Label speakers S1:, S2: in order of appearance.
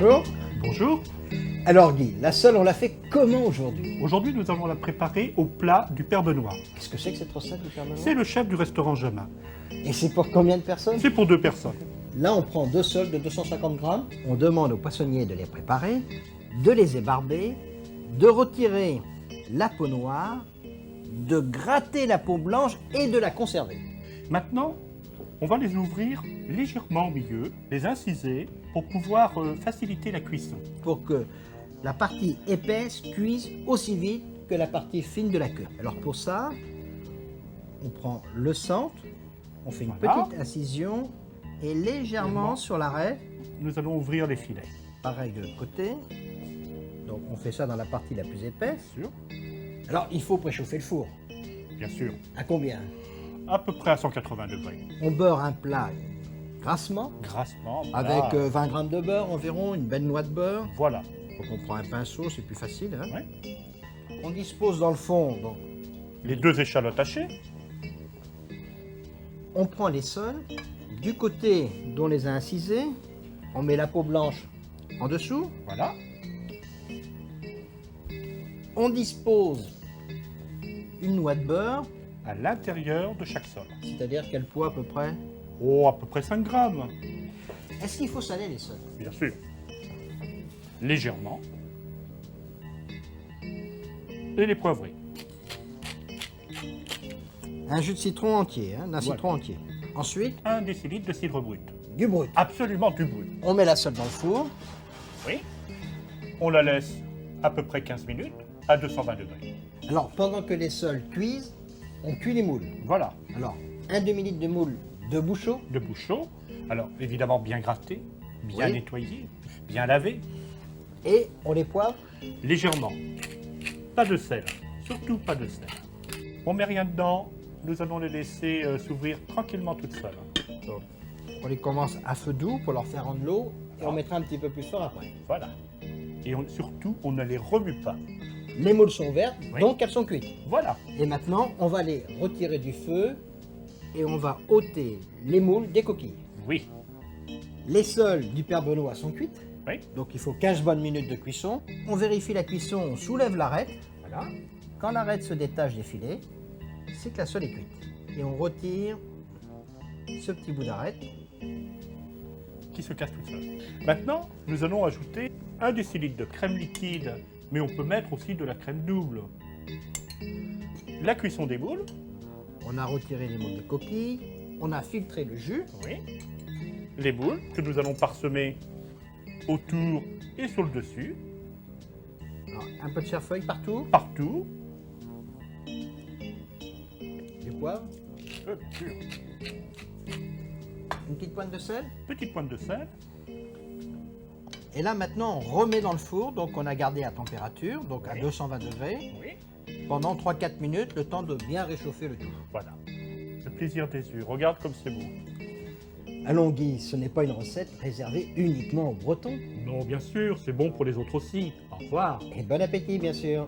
S1: bonjour.
S2: Bonjour.
S1: Alors Guy, la sole, on l'a fait comment aujourd'hui?
S2: Aujourd'hui, nous allons la préparer au plat du Père Benoît.
S1: Qu'est-ce que c'est que cette recette du Père Benoît?
S2: C'est le chef du restaurant Jamin.
S1: Et c'est pour combien de personnes?
S2: C'est pour 2 personnes.
S1: Là, on prend 2 sols de 250 grammes. On demande au poissonnier de les préparer, de les ébarber, de retirer la peau noire, de gratter la peau blanche et de la conserver.
S2: Maintenant, on va les ouvrir légèrement au milieu, les inciser pour pouvoir faciliter la cuisson.
S1: Pour que la partie épaisse cuise aussi vite que la partie fine de la queue. Alors pour ça, on prend le centre, on fait une
S2: Voilà.
S1: petite incision et légèrement sur l'arrêt,
S2: Nous allons ouvrir les filets.
S1: pareil de l'autre côté. Donc on fait ça dans la partie la plus épaisse.
S2: Bien sûr.
S1: Alors il faut préchauffer le four.
S2: Bien sûr.
S1: À combien?
S2: À peu près à 180 degrés.
S1: On beurre un plat grassement,
S2: Grassement. Voilà.
S1: avec 20 grammes de beurre environ, une belle noix de beurre.
S2: Voilà.
S1: Donc on prend un pinceau, c'est plus facile. Hein.
S2: Ouais.
S1: On dispose dans le fond, donc
S2: Les 2 échalotes hachées.
S1: on prend les sols. Du côté dont on les a incisés, on met la peau blanche en dessous.
S2: Voilà.
S1: On dispose une noix de beurre,
S2: À l'intérieur de chaque sol.
S1: c'est-à-dire quel poids à peu près?
S2: Oh, à peu près 5 grammes.
S1: Est-ce qu'il faut saler les sols?
S2: Bien sûr. Légèrement. Et les poivrés.
S1: Un jus de citron entier, d'un
S2: Voilà.
S1: citron entier. Ensuite,
S2: 1 décilitre de cidre brut.
S1: du brut.
S2: Absolument du brut.
S1: On met la sole dans le four.
S2: Oui. On la laisse à peu près 15 minutes à 220 degrés.
S1: Alors, pendant que les sols cuisent, on cuit les moules.
S2: Voilà.
S1: Alors, un demi-litre de moules de bouchon.
S2: De bouche chaud. Alors, évidemment, bien gratté, bien
S1: Oui.
S2: nettoyé, bien lavé,
S1: Et on les poivre.
S2: légèrement. Pas de sel. Surtout pas de sel. On met rien dedans. Nous allons les laisser s'ouvrir tranquillement toutes seules.
S1: Donc, on les commence à feu doux pour leur faire rendre l'eau. Et on
S2: Ah.
S1: mettra un petit peu plus fort après.
S2: Voilà. Et surtout, on ne les remue pas.
S1: Les moules sont vertes,
S2: Oui.
S1: donc elles sont cuites.
S2: Voilà.
S1: Et maintenant, on va les retirer du feu et on va ôter les moules des coquilles.
S2: Oui.
S1: Les sols du Père Benoît sont cuites,
S2: Oui.
S1: donc il faut 15 bonnes minutes de cuisson. On vérifie la cuisson, on soulève l'arête.
S2: Voilà.
S1: Quand l'arête se détache des filets, c'est que la sole est cuite. Et on retire ce petit bout d'arête.
S2: Qui se casse tout seul. Maintenant, nous allons ajouter 1 décilitre de crème liquide, mais on peut mettre aussi de la crème double. La cuisson des moules.
S1: On a retiré les moules de coquilles, on a filtré le jus.
S2: Oui. Les moules que nous allons parsemer autour et sur le dessus,
S1: Alors, un peu de chair-feuille partout,
S2: partout.
S1: du poivre,
S2: Bien sûr.
S1: une petite pointe de sel.
S2: Petite pointe de sel.
S1: Et là maintenant on remet dans le four, donc on a gardé à température, donc à
S2: Oui.
S1: 220 degrés,
S2: Oui.
S1: pendant 3-4 minutes, le temps de bien réchauffer le tout.
S2: Voilà. Le plaisir des yeux. Regarde comme c'est beau.
S1: Allons Guy, ce n'est pas une recette réservée uniquement aux Bretons.
S2: Non, bien sûr, c'est bon pour les autres aussi. Au revoir.
S1: Et bon appétit bien sûr.